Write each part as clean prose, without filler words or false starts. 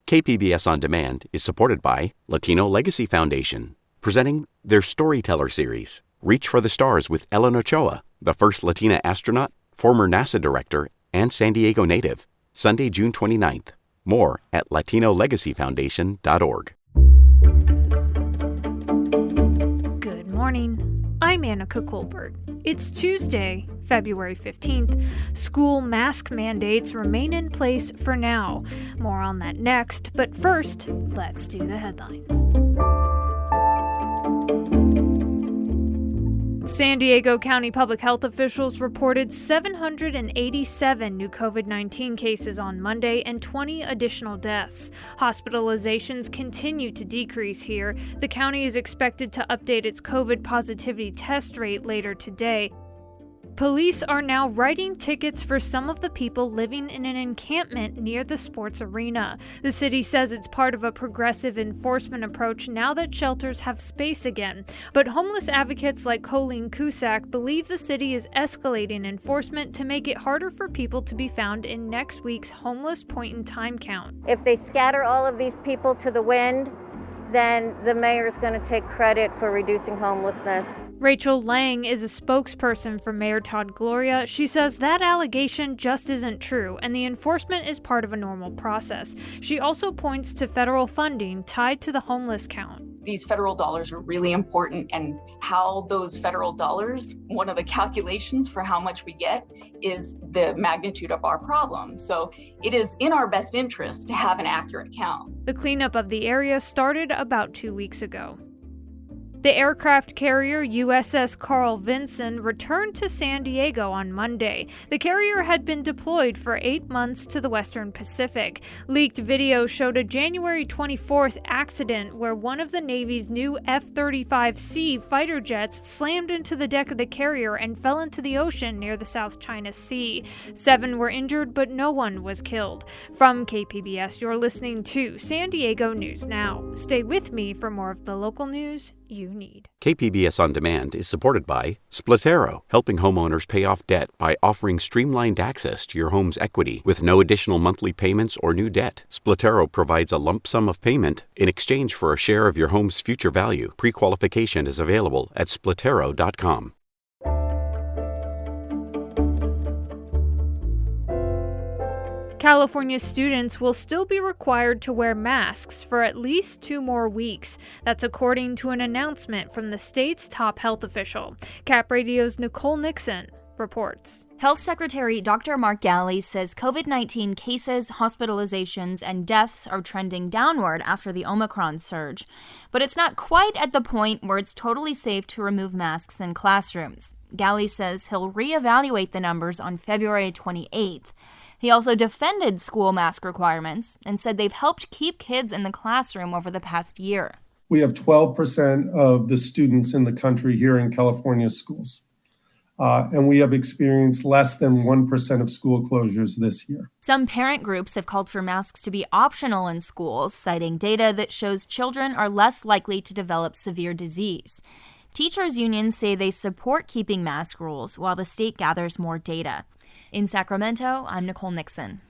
KPBS On Demand is supported by Latino Legacy Foundation, presenting their Storyteller series, Reach for the Stars with Ellen Ochoa, the first Latina astronaut, former NASA director, and San Diego native. Sunday, June 29th. More at latinolegacyfoundation.org. Good morning. I'm Annika Colbert. It's Tuesday, February 15th. School mask mandates remain in place for now. More on that next, but first, let's do the headlines. San Diego County public health officials reported 787 new COVID-19 cases on Monday and 20 additional deaths. Hospitalizations continue to decrease here. The county is expected to update its COVID positivity test rate later today. Police are now writing tickets for some of the people living in an encampment near the sports arena. The city says it's part of a progressive enforcement approach now that shelters have space again. But homeless advocates like Colleen Cusack believe the city is escalating enforcement to make it harder for people to be found in next week's homeless point-in-time count. If they scatter all of these people to the wind, then the mayor is going to take credit for reducing homelessness. Rachel Lang is a spokesperson for Mayor Todd Gloria. She says that allegation just isn't true, and the enforcement is part of a normal process. She also points to federal funding tied to the homeless count. These federal dollars are really important, and how those federal dollars, one of the calculations for how much we get is the magnitude of our problem. So it is in our best interest to have an accurate count. The cleanup of the area started about 2 weeks ago. The aircraft carrier USS Carl Vinson returned to San Diego on Monday. The carrier had been deployed for 8 months to the Western Pacific. Leaked video showed a January 24th accident where one of the Navy's new F-35C fighter jets slammed into the deck of the carrier and fell into the ocean near the South China Sea. 7 were injured, but no one was killed. From KPBS, you're listening to San Diego News Now. Stay with me for more of the local news you need. KPBS On Demand is supported by Splatero, helping homeowners pay off debt by offering streamlined access to your home's equity with no additional monthly payments or new debt. Splatero provides a lump sum of payment in exchange for a share of your home's future value. Pre-qualification is available at splatero.com. California students will still be required to wear masks for at least 2 more weeks. That's according to an announcement from the state's top health official. Cap Radio's Nicole Nixon reports. Health Secretary Dr. Mark Ghaly says COVID-19 cases, hospitalizations, and deaths are trending downward after the Omicron surge. But it's not quite at the point where it's totally safe to remove masks in classrooms. Ghaly says he'll reevaluate the numbers on February 28th. He also defended school mask requirements and said they've helped keep kids in the classroom over the past year. We have 12% of the students in the country here in California schools. And we have experienced less than 1% of school closures this year. Some parent groups have called for masks to be optional in schools, citing data that shows children are less likely to develop severe disease. Teachers' unions say they support keeping mask rules while the state gathers more data. In Sacramento, I'm Nicole Nixon.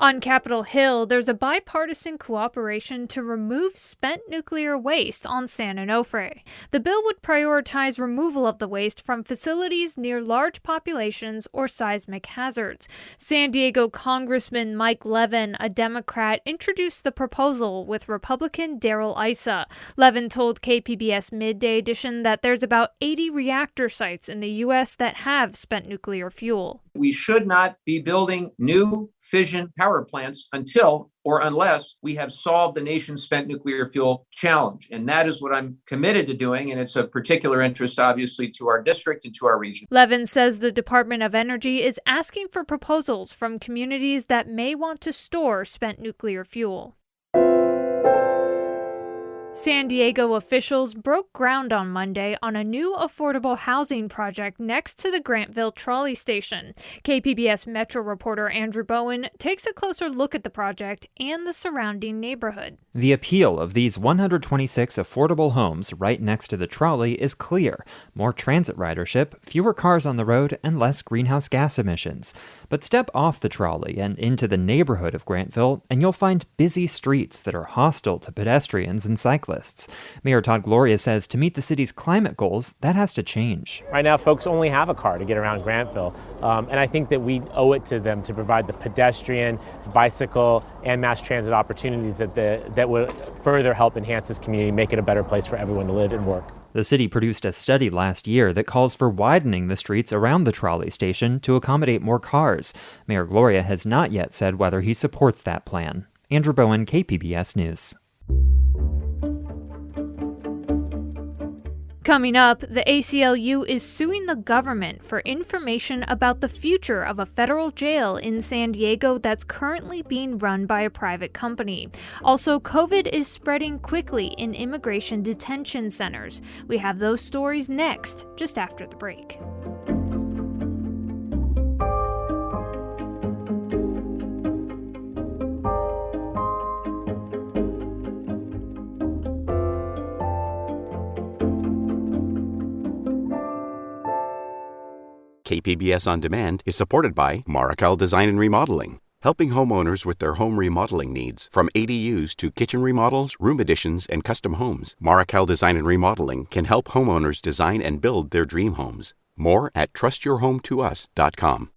On Capitol Hill, there's a bipartisan cooperation to remove spent nuclear waste on San Onofre. The bill would prioritize removal of the waste from facilities near large populations or seismic hazards. San Diego Congressman Mike Levin, a Democrat, introduced the proposal with Republican Darrell Issa. Levin told KPBS Midday Edition that there's about 80 reactor sites in the U.S. that have spent nuclear fuel. We should not be building new fission power plants until or unless we have solved the nation's spent nuclear fuel challenge. And that is what I'm committed to doing. And it's of particular interest, obviously, to our district and to our region. Levin says the Department of Energy is asking for proposals from communities that may want to store spent nuclear fuel. San Diego officials broke ground on Monday on a new affordable housing project next to the Grantville trolley station. KPBS Metro reporter Andrew Bowen takes a closer look at the project and the surrounding neighborhood. The appeal of these 126 affordable homes right next to the trolley is clear. More transit ridership, fewer cars on the road, and less greenhouse gas emissions. But step off the trolley and into the neighborhood of Grantville, and you'll find busy streets that are hostile to pedestrians and cyclists. Mayor Todd Gloria says to meet the city's climate goals, that has to change. Right now, folks only have a car to get around Grantville, and I think that we owe it to them to provide the pedestrian, bicycle, and mass transit opportunities that would further help enhance this community, make it a better place for everyone to live and work. The city produced a study last year that calls for widening the streets around the trolley station to accommodate more cars. Mayor Gloria has not yet said whether he supports that plan. Andrew Bowen, KPBS News. Coming up, the ACLU is suing the government for information about the future of a federal jail in San Diego that's currently being run by a private company. Also, COVID is spreading quickly in immigration detention centers. We have those stories next, just after the break. KPBS On Demand is supported by Markel Design and Remodeling, helping homeowners with their home remodeling needs. From ADUs to kitchen remodels, room additions, and custom homes, Markel Design and Remodeling can help homeowners design and build their dream homes. More at trustyourhometous.com.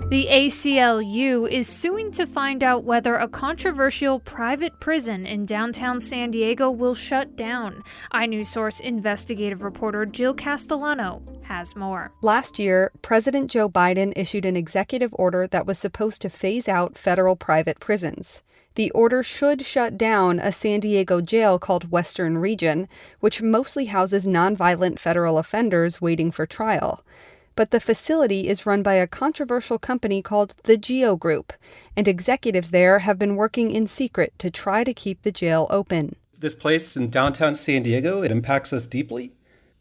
The ACLU is suing to find out whether a controversial private prison in downtown San Diego will shut down. iNewsSource investigative reporter Jill Castellano has more. Last year, President Joe Biden issued an executive order that was supposed to phase out federal private prisons. The order should shut down a San Diego jail called Western Region, which mostly houses nonviolent federal offenders waiting for trial. But the facility is run by a controversial company called the Geo Group, and executives there have been working in secret to try to keep the jail open. This place in downtown San Diego, it impacts us deeply,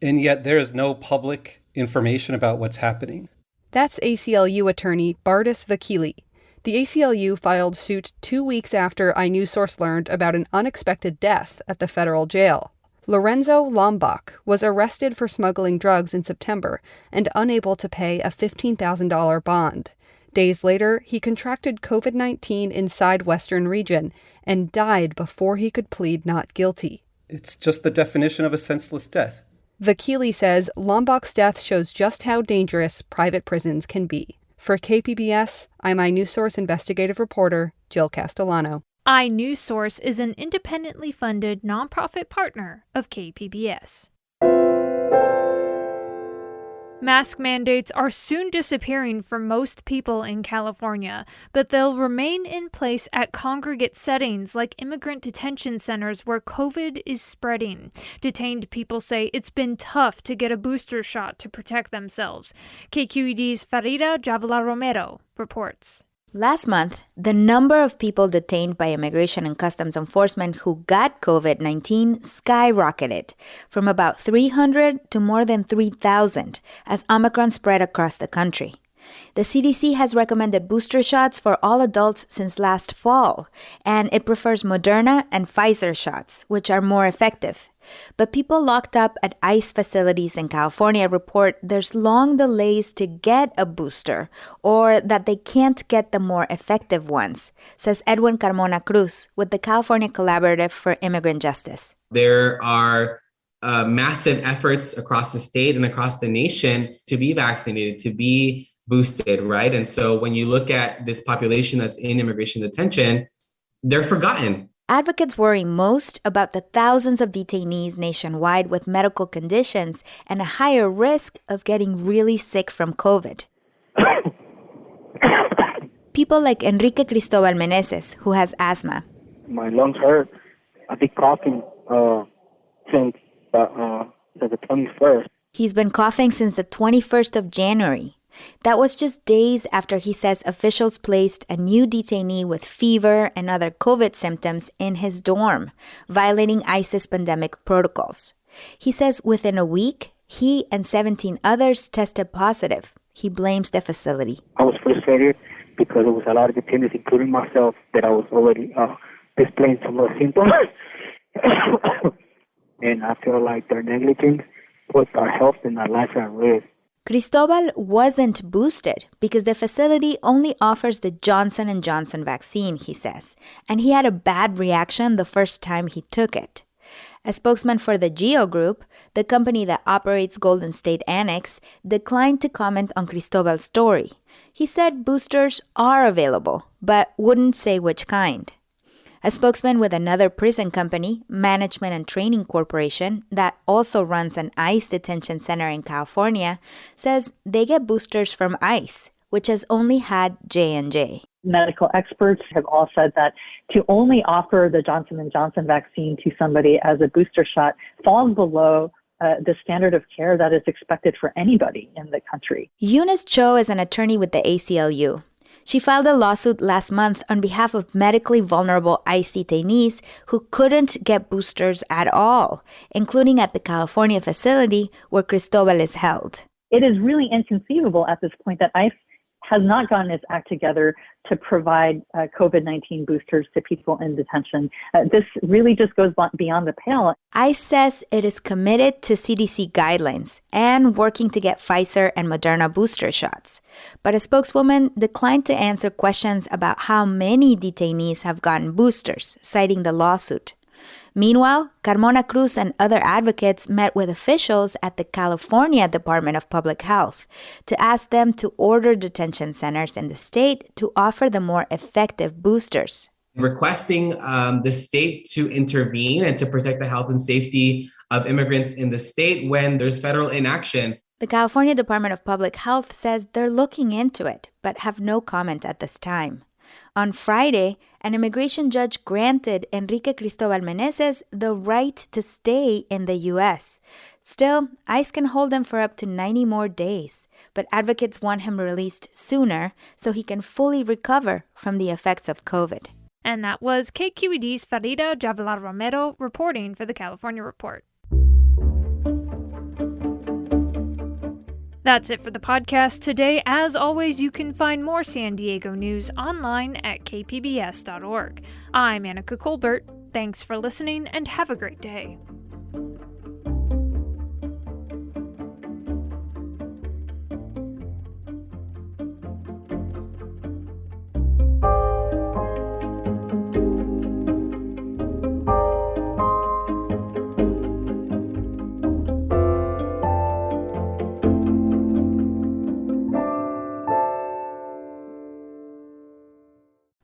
and yet there is no public information about what's happening. That's ACLU attorney Bartis Vakili. The ACLU filed suit 2 weeks after iNewsSource learned about an unexpected death at the federal jail. Lorenzo Lombach was arrested for smuggling drugs in September and unable to pay a $15,000 bond. Days later, he contracted COVID-19 inside Western Region and died before he could plead not guilty. It's just the definition of a senseless death. Vakili says Lombach's death shows just how dangerous private prisons can be. For KPBS, I'm iNewsSource investigative reporter Jill Castellano. iNewsSource is an independently funded nonprofit partner of KPBS. Mask mandates are soon disappearing for most people in California, but they'll remain in place at congregate settings like immigrant detention centers where COVID is spreading. Detained people say it's been tough to get a booster shot to protect themselves. KQED's Farida Javala Romero reports. Last month, the number of people detained by Immigration and Customs Enforcement who got COVID-19 skyrocketed from about 300 to more than 3,000 as Omicron spread across the country. The CDC has recommended booster shots for all adults since last fall, and it prefers Moderna and Pfizer shots, which are more effective. But people locked up at ICE facilities in California report there's long delays to get a booster or that they can't get the more effective ones, says Edwin Carmona Cruz with the California Collaborative for Immigrant Justice. There are massive efforts across the state and across the nation to be vaccinated, to be boosted, right? And so when you look at this population that's in immigration detention, they're forgotten. Advocates worry most about the thousands of detainees nationwide with medical conditions and a higher risk of getting really sick from COVID. People like Enrique Cristobal Meneses, who has asthma. My lungs hurt. I've been coughing since the 21st. He's been coughing since the 21st of January. That was just days after he says officials placed a new detainee with fever and other COVID symptoms in his dorm, violating ICE's pandemic protocols. He says within a week, he and 17 others tested positive. He blames the facility. I was frustrated because there was a lot of detainees, including myself, that I was already displaying some of the symptoms. And I feel like their negligence puts our health and our life at risk. Cristobal wasn't boosted because the facility only offers the Johnson & Johnson vaccine, he says, and he had a bad reaction the first time he took it. A spokesman for the GEO Group, the company that operates Golden State Annex, declined to comment on Cristobal's story. He said boosters are available, but wouldn't say which kind. A spokesman with another prison company, Management and Training Corporation, that also runs an ICE detention center in California, says they get boosters from ICE, which has only had J&J. Medical experts have all said that to only offer the Johnson & Johnson vaccine to somebody as a booster shot falls below the standard of care that is expected for anybody in the country. Eunice Cho is an attorney with the ACLU. She filed a lawsuit last month on behalf of medically vulnerable ICE detainees who couldn't get boosters at all, including at the California facility where Cristobal is held. It is really inconceivable at this point that ICE has not gotten its act together to provide COVID-19 boosters to people in detention. This really just goes beyond the pale. ICE says it is committed to CDC guidelines and working to get Pfizer and Moderna booster shots. But a spokeswoman declined to answer questions about how many detainees have gotten boosters, citing the lawsuit. Meanwhile, Carmona Cruz and other advocates met with officials at the California Department of Public Health to ask them to order detention centers in the state to offer the more effective boosters. Requesting the state to intervene and to protect the health and safety of immigrants in the state when there's federal inaction. The California Department of Public Health says they're looking into it, but have no comment at this time. On Friday, an immigration judge granted Enrique Cristobal Meneses the right to stay in the U.S. Still, ICE can hold him for up to 90 more days, but advocates want him released sooner so he can fully recover from the effects of COVID. And that was KQED's Farida Javilar Romero reporting for the California Report. That's it for the podcast today. As always, you can find more San Diego news online at kpbs.org. I'm Annika Colbert. Thanks for listening and have a great day.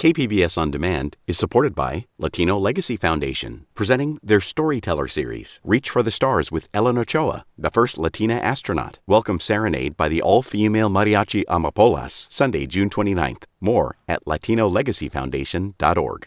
KPBS On Demand is supported by Latino Legacy Foundation, presenting their Storyteller series, Reach for the Stars with Ellen Ochoa, the first Latina astronaut. Welcome Serenade by the all-female mariachi Amapolas, Sunday, June 29th. More at latinolegacyfoundation.org.